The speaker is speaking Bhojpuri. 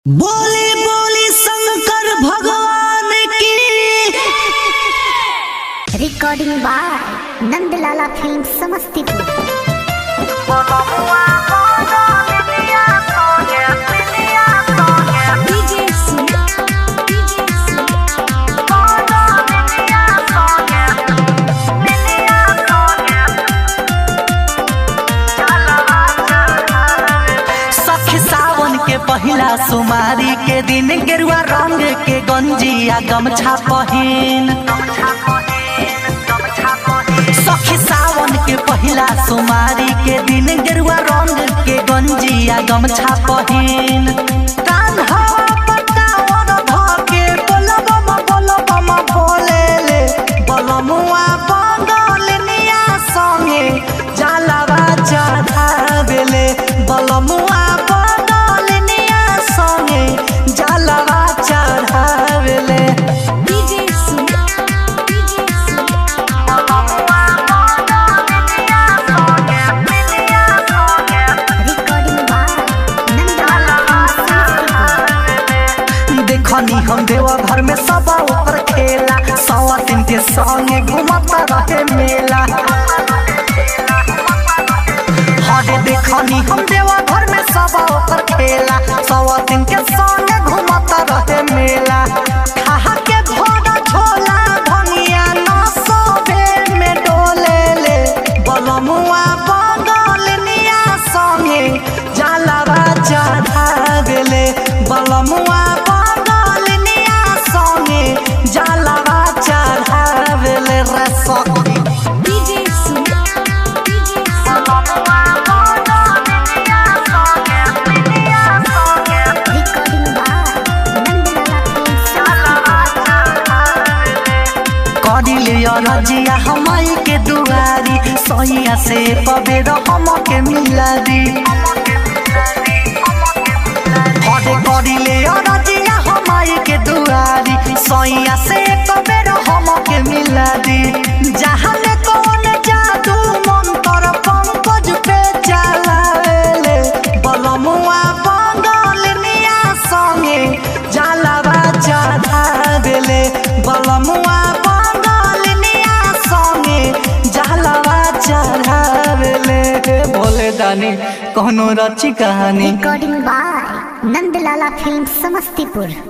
बोली बोली शंकर भगवान की। Recording by Nandlala film Samastipur. पहिला सुमारी के दिन गेरुआ रंग के गंजिया गमछा पहिन सखी सावन के पहिला सुमारी के दिन गेरुआ रंग के गंजिया गमछा पहिन कान्हा पटावन धके बोलबम बोलेले बलमुआ बंगलनिया संगे जालावा चढ़ावेले बलमुआ हम देवा घर में सब ऊपर खेला सवा दिन के संगे घूमता रहे मेला हरे देखनी हम देवा घर में सब ऊपर खेला सवा दिन के संगे घूमता रहे मेला खा के भोरा झोला धनिया न सोबे में डोले ले बलमुआ बंगलनिया संगे जालावा चढ़ावेले बलमुआ रजिया हमाई के दुआरी सैया से पबेर हम के मिला दी हरे करिले रजिया हमाई के दुआरी सैया से पबेर हम के मिला दी जहाँ ले कौन जादू मंत्र पंकज पे चलावेले बलमुआ बंगलनिया संगे जालावा चढ़ावेले बलमुआ बोले दानी कोनो रची कहानी। Recording by Nandlala film Samastipur.